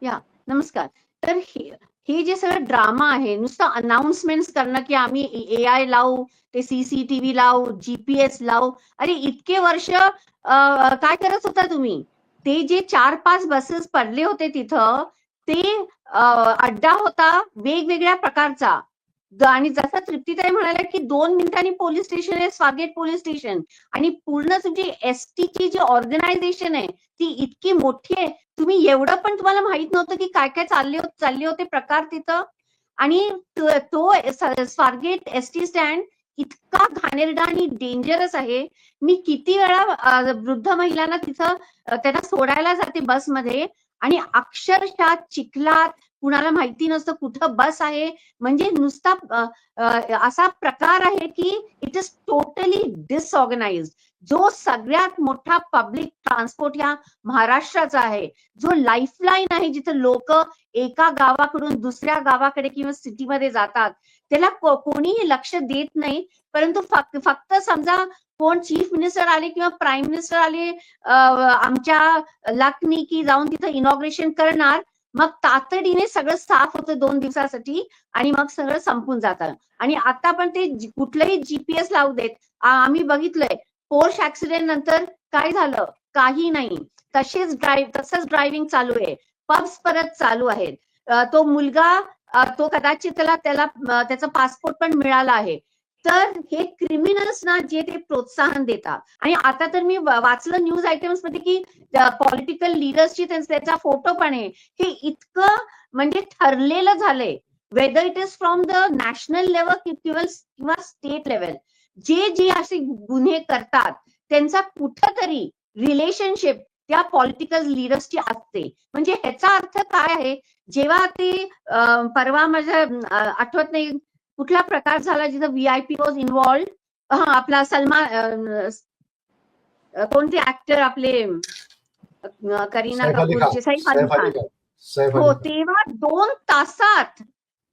या नमस्कार. तर हे जे सगळं ड्रामा आहे, नुसतं अनाउन्समेंट करणं की आम्ही AI लावू, ते CCTV लावू, GPS लावू. अरे इतके वर्ष काय करत होता तुम्ही? ते जे 4-5 बसेस पडले होते तिथं, ते अड्डा होता वेगवेगळ्या प्रकारचा. आणि जसं तृप्तीताई म्हणाल्या की 2 मिनिटांनी पोलीस स्टेशन आहे, स्वारगेट पोलीस स्टेशन. आणि पूर्ण तुमची एसटीची जी ऑर्गनायझेशन आहे ती इतकी मोठी आहे. तुम्ही एवढं पण तुम्हाला माहित नव्हतं की काय काय चालले होते प्रकार तिथं. आणि तो स्वारगेट एसटी स्टँड इतका घाणेरडा आणि डेंजरस आहे. मी किती वेळा वृद्ध महिलांना तिथं त्यांना सोडायला जाते बसमध्ये, आणि अक्षरशः चिखलात, कुणाला माहिती नसतं कुठं बस आहे. म्हणजे नुसता असा प्रकार आहे की इट इज टोटली डिसऑर्गनाइज्ड. जो सगळ्यात मोठा पब्लिक ट्रान्सपोर्ट या महाराष्ट्राचा आहे, जो लाईफलाईन आहे, जिथे लोक एका गावाकडून दुसऱ्या गावाकडे किंवा सिटीमध्ये जातात, त्याला कोणीही लक्ष देत नाही. परंतु फक्त समजा कोण चीफ मिनिस्टर आले किंवा प्राईम मिनिस्टर आले आमच्या लकनी की जाऊन तिथं इनॉग्रेशन करणार, मग तातडीने सगळं साफ होतं 2 दिवसासाठी आणि मग सगळं संपून जातं. आणि आता पण ते कुठलंही GPS लावू देत. आम्ही बघितलंय पोर्श ऍक्सिडेंट नंतर काय झालं, काही नाही. तसंच ड्रायव्हिंग चालू आहे. पब्स परत चालू आहेत. तो मुलगा तो कदाचित त्याला त्याचा पासपोर्ट पण मिळाला आहे. तर हे क्रिमिनल्सना जे ते प्रोत्साहन देतात. आणि आता तर मी वाचलं न्यूज आयटम्स मध्ये की पॉलिटिकल लीडर्सची त्याचा फोटो पण आहे. हे इतकं म्हणजे ठरलेलं झालंय, whether it is from the national level किंवा स्टेट लेवल. जे असे गुन्हे करतात त्यांचा कुठंतरी रिलेशनशिप त्या पॉलिटिकल लीडर्सची असते. म्हणजे ह्याचा अर्थ काय आहे, जेव्हा ते परवा माझ्या आठवत नाही कुठला प्रकार झाला जिथं VIP वॉज इन्व्हॉल्व, आपला सलमान कोणते ऍक्टर आपले करीना कपूरचे सैफ अली खान. हो, तेव्हा 2 तासात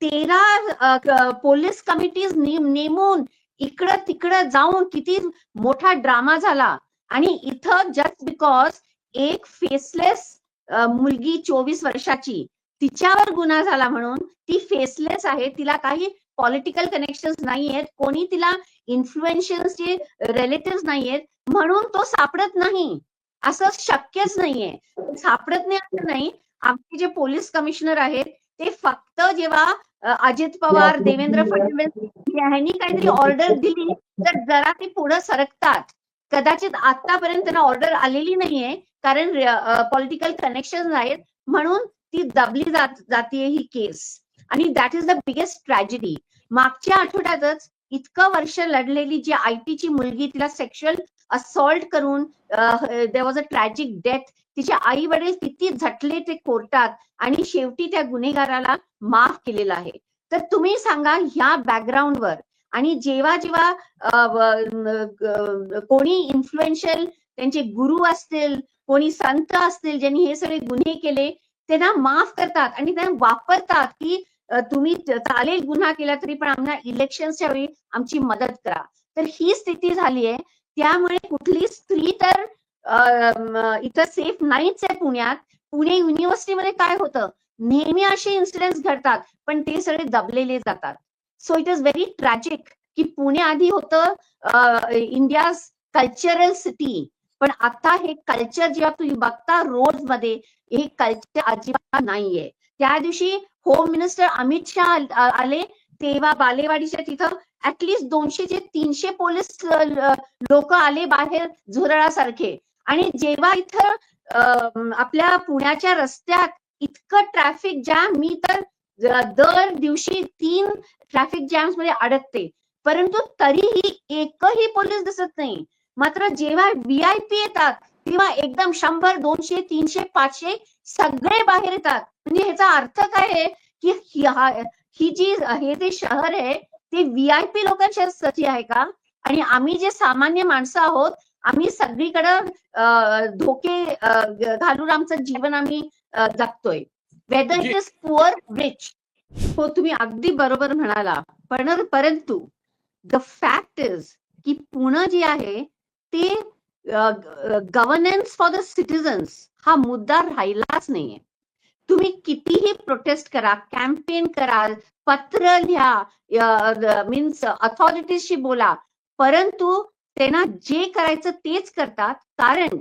13 पोलीस कमिटीज नेमून इकडं तिकडं जाऊन किती मोठा ड्रामा झाला. आणि इथं जस्ट बिकॉज एक फेसलेस मुलगी 24 वर्षाची, तिच्यावर गुन्हा झाला म्हणून ती फेसलेस आहे, तिला काही पॉलिटिकल कनेक्शन नाहीयेत, कोणी तिला इन्फ्लुएन्शियलचे रिलेटिव्ह नाहीयेत, म्हणून तो सापडत नाही. असं शक्यच नाहीये. सापडत नाही असं नाही. आमचे जे पोलीस कमिशनर आहेत ते फक्त जेव्हा अजित पवार, देवेंद्र फडणवीस यांनी काहीतरी ऑर्डर दिली तर जरा ते पुढे सरकतात. कदाचित आतापर्यंत त्यांना ऑर्डर आलेली नाहीये, कारण पॉलिटिकल कनेक्शन आहेत, म्हणून ती दबली जाते ही केस. आणि that is the biggest tragedy. मागच्या आठवड्यातच इतकं वर्ष लढलेली जी IT ची मुलगी, तिला सेक्शुअल असॉल्ट करून there was a tragic death. तिचे आई वडील किती झटले ते कोर्टात, आणि शेवटी त्या गुन्हेगाराला माफ केलेलं आहे. तर तुम्ही सांगा ह्या बॅकग्राऊंडवर. आणि जेव्हा कोणी इन्फ्लुएन्शियल त्यांचे गुरु असतील, कोणी संत असतील ज्यांनी हे सगळे गुन्हे केले, त्यांना माफ करतात आणि त्यांना वापरतात की तुम्ही चालेल गुन्हा केला तरी पण आम्हाला इलेक्शनच्या वेळी आमची मदत करा. तर ही स्थिती झाली आहे. त्यामुळे कुठली स्त्री तर इथं सेफ नाहीच आहे पुण्यात. पुणे युनिव्हर्सिटीमध्ये काय होतं, नेहमी असे इन्सिडेंट्स घडतात पण ते सगळे दबलेले जातात. So it is very tragic की पुणे आधी होतं इंडिया कल्चरल सिटी, पण आता हे कल्चर जेव्हा तुम्ही बघता रोड मध्ये, हे कल्चर अजिबात नाहीये. त्या दिवशी होम मिनिस्टर अमित शहा आले तेव्हा बालेवाडीच्या तिथं ऍटलिस्ट 200-300 पोलीस लोक आले बाहेर झुरळासारखे. आणि जेव्हा इथं आपल्या पुण्याच्या रस्त्यात इतकं ट्रॅफिक जॅम, मी तर दर दिवशी 3 ट्रॅफिक जॅम्स मध्ये अडकते, परंतु तरीही एकही पोलीस दिसत नाही. मात्र जेव्हा VIP येतात तेव्हा एकदम 100, 200, 300, 500 सगळे बाहेर येतात. म्हणजे ह्याचा अर्थ काय आहे की हे जे शहर आहे ते VIP लोकांसाठी आहे का? आणि आम्ही जे सामान्य माणसं आहोत, आम्ही सगळीकडे धोके घालून आमचं जीवन आम्ही जगतोय, whether it is poor rich. हो, तुम्ही अगदी बरोबर म्हणाला. परंतु द फॅक्ट इज की पुणे जे आहे ते गव्हर्नन्स फॉर द सिटीजन्स हा मुद्दा राहिलाच नाहीये. तुम्ही कितीही प्रोटेस्ट करा, कॅम्पेन करा, पत्र लिहा, मीन्स अथॉरिटीजशी बोला, परंतु त्यांना जे करायचं तेच करतात. कारण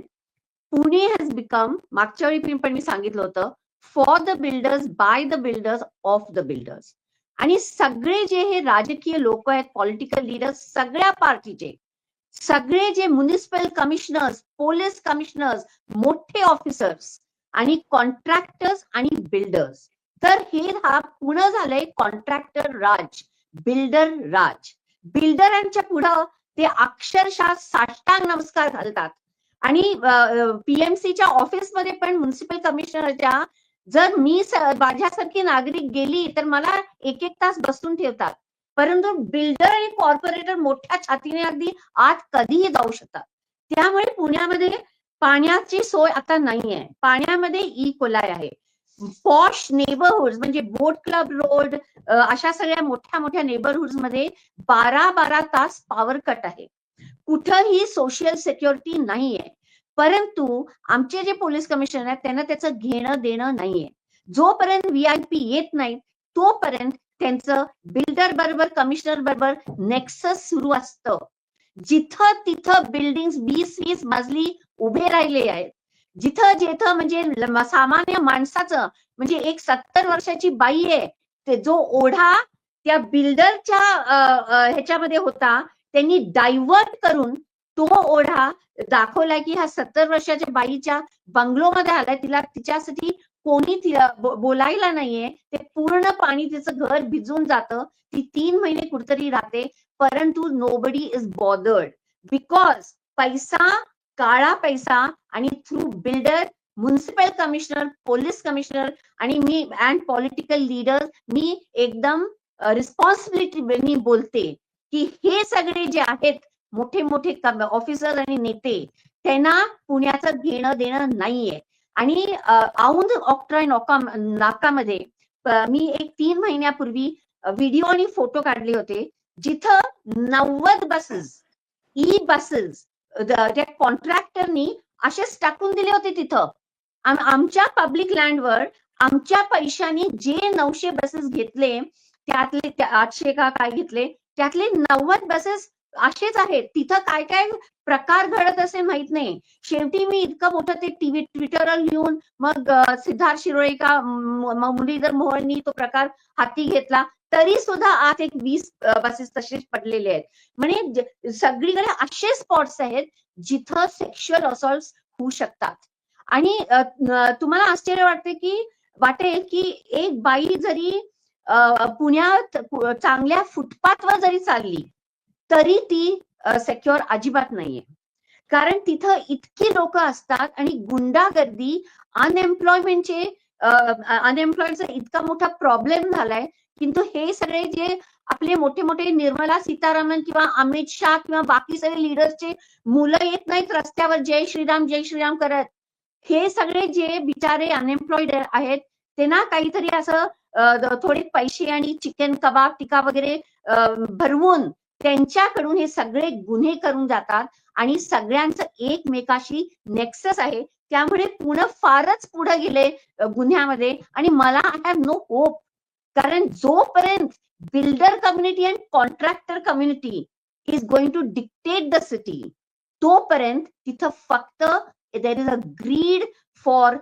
पुणे हॅज बिकम, मागच्या वेळी पण मी सांगितलं होतं, for the builders, by the builders, of the builders. आणि सगळे जे हे राजकीय लोक आहेत, पॉलिटिकल लीडर्स, सगळ्या पार्टीचे, सगळे जे म्युनिसिपल कमिशनर्स, पोलीस कमिशनर्स, मोठे ऑफिसर्स आणि कॉन्ट्रॅक्टर्स आणि बिल्डर्स, तर हे हा पूर्ण झालंय कॉन्ट्रॅक्टर राज, बिल्डर राज. बिल्डरांच्या पुढं ते अक्षरशः साष्टांग नमस्कार घालतात. आणि पीएमसीच्या ऑफिसमध्ये पण म्युनिसिपल कमिशनरच्या, जर मी माझ्यासारखी नागरिक गेली तर मला एक तास बसून ठेवतात. परंतु बिल्डर आणि कॉर्पोरेटर मोठ्या छातीने अगदी आत कधीही जाऊ शकतात. त्यामुळे पुण्यामध्ये पाण्याची सोय आता नाहीये. पाण्यामध्ये ई कोलाय आहे. पॉश नेबरहुड म्हणजे बोट क्लब रोड, अशा सगळ्या मोठ्या मोठ्या नेबरहुड मध्ये 12-12 तास पॉवर कट आहे. कुठंही सोशल सिक्युरिटी नाहीये. परंतु आमचे जे पोलीस कमिशनर आहेत त्यांना त्याचं घेणं देणं नाहीये. जोपर्यंत VIP येत नाही तोपर्यंत त्यांचं बिल्डर बरोबर, कमिशनर बरोबर नेक्सस सुरू असतं. जिथं तिथं बिल्डिंग 20-20 मजली उभे राहिले आहेत. जिथं जिथं म्हणजे सामान्य माणसाचं, म्हणजे एक 70 वर्षाची बाई आहे, ते जो ओढा त्या बिल्डरच्या ह्याच्यामध्ये होता, त्यांनी डायव्हर्ट करून तो ओढा दाखवला की हा 70 वर्षाच्या बाईच्या बंगलोमध्ये आलाय, तिला तिच्यासाठी कोणी बोलायला नाहीये. ते पूर्ण पाणी तिचं घर भिजून जातं, ती 3 महिने कुठतरी राहते, परंतु नोबडी इज बॉदर्ड बिकॉज पैसा, काळा पैसा आणि through builder, municipal commissioner, police commissioner आणि मी अँड पॉलिटिकल लीडर, मी एकदम रिस्पॉन्सिबिलिटी बोलते की हे सगळे जे आहेत मोठे मोठे ऑफिसर आणि नेते, त्यांना पुण्याचं घेणं देणं नाहीये. आणि औंध ऑक्ट्रॉय नाकामध्ये मी एक 3 महिन्यापूर्वी व्हिडिओ आणि फोटो काढले होते, जिथं 90 बसेस, ई बसेस त्या कॉन्ट्रॅक्टरनी असेच टाकून दिले होते तिथं. आमच्या पब्लिक लँडवर आमच्या पैशानी जे 900 बसेस घेतले, त्यातले 800 का काय घेतले, त्यातले 90 बसेस असेच आहेत. तिथं काय काय प्रकार घडत असे माहित नाही. शेवटी मी इतकं मोठं ते ट्विटरवर लिहून मग सिद्धार्थ शिरोळे का मुरलीधर मोहोळनी तो प्रकार हाती घेतला, तरी सुद्धा आज एक 20 बसेस तसेच पडलेले आहेत. म्हणजे सगळीकडे असे स्पॉट्स आहेत जिथं सेक्शुअल असॉल्ट होऊ शकतात. आणि तुम्हाला आश्चर्य वाटेल की एक बाई जरी पुण्यात चांगल्या फुटपाथवर जरी चालली तरी ती सेक्युअर अजिबात नाहीये. कारण तिथं इतकी लोक असतात आणि गुंडागर्दी, अनएम्प्लॉयमेंटचे, अनएम्प्लॉयडचा इतका मोठा प्रॉब्लेम झालाय. किंतु हे सगळे जे आपले मोठे मोठे निर्मला सीतारामन किंवा अमित शाह किंवा बाकी सगळे लीडर्सचे मुलं येत नाहीत रस्त्यावर जय श्रीराम करत. हे सगळे जे बिचारे अनएम्प्लॉइड आहेत त्यांना काहीतरी असं थोडे पैसे आणि चिकन कबाब टिका वगैरे भरवून त्यांच्याकडून हे सगळे गुन्हे करून जातात आणि सगळ्यांचं एकमेकाशी नेक्सस आहे. त्यामुळे पुणे फारच पुढे गेले गुन्ह्यामध्ये. आणि मला आय हॅव नो होप, कारण जोपर्यंत builder community and contractor community is going to dictate the city, तोपर्यंत तिथं फक्त there is a greed for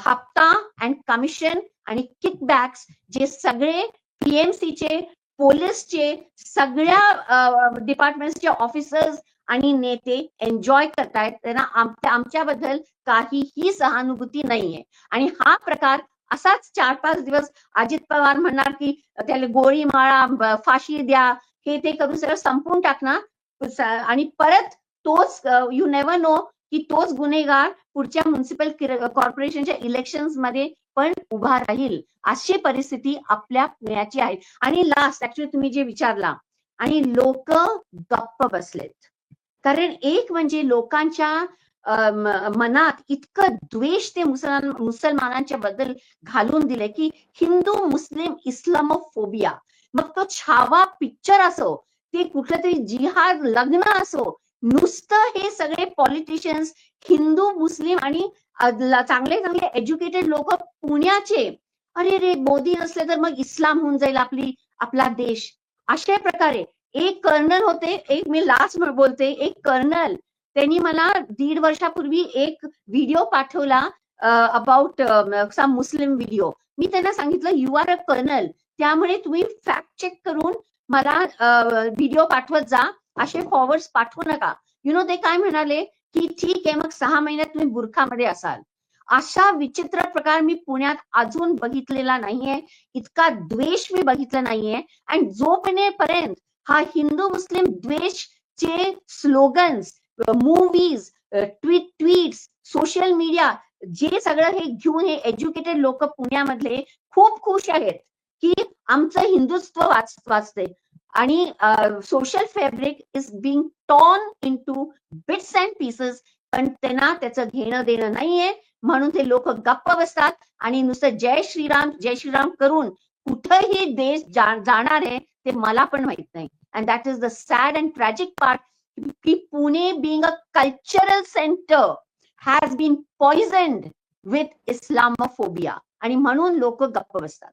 हप्ता अँड कमिशन आणि किकबॅक्स, जे सगळे पीएमसीचे, पोलीसचे, सगळ्या डिपार्टमेंटचे ऑफिसर्स आणि नेते एन्जॉय करतायत. त्यांना आमच्याबद्दल काहीही सहानुभूती नाहीये. आणि हा प्रकार असाच 4-5 दिवस अजित पवार म्हणणार की त्याला गोळी मारा, फाशी द्या, हे ते करून सगळं संपवून टाकणार. आणि परत तोच यू नेव्हर नो की तोच गुन्हेगार पुढच्या म्युनिसिपल कॉर्पोरेशनच्या इलेक्शन्स मध्ये पण उभा राहील. अशी परिस्थिती आपल्या पुण्याची आहे. आणि लास्ट ऍक्च्युली तुम्ही जे विचारला, आणि लोक गप्प बसलेत. कारण एक म्हणजे लोकांच्या मनात इतकं द्वेष ते मुसलमानांच्या बद्दल घालून दिले की हिंदू मुस्लिम इस्लामोफोबिया, मग तो छावा पिक्चर असो, ते कुठलं तरी जिहाद लग्न असो, नुसतं हे सगळे पॉलिटिशियन्स हिंदू मुस्लिम आणि चांगले चांगले एज्युकेटेड लोक पुण्याचे, अरे रे मोदी नसले तर मग इस्लाम होऊन जाईल आपला देश. अशा प्रकारे एक कर्नल होते, एक मी लास्ट बोलते, एक कर्नल त्यांनी मला 1.5 वर्षापूर्वी एक व्हिडिओ पाठवला अबाउट सम मुस्लिम व्हिडिओ. मी त्यांना सांगितलं यू आर अ कर्नल, त्यामुळे तुम्ही फॅक्ट चेक करून मला व्हिडिओ पाठवत जा, असे फॉरवर्ड पाठवू नका. ते काय म्हणाले की ठीक आहे, मग 6 महिन्यात तुम्ही बुरखामध्ये असाल. अशा विचित्र प्रकार मी पुण्यात अजून बघितलेला नाहीये, इतका द्वेष मी बघितला नाहीये. आणि जोपर्यंत हा हिंदू मुस्लिम द्वेषचे slogans, movies, tweets, social media, जे सगळं हे घेऊन हे एज्युकेटेड लोक पुण्यामधले खूप खुश आहेत की आमचं हिंदुत्व वाचते. आणि social fabric is being torn into bits and pieces, पण त्यांना त्याचं घेणं देणं नाहीये, म्हणून ते लोक गप्प बसतात आणि नुसतं जय श्रीराम करून कुठेही देश जाणार आहे ते मला पण माहित नाही. And that is the sad and tragic part की Pune being a cultural centre has been poisoned with Islamophobia, आणि म्हणून लोक गप्प बसतात.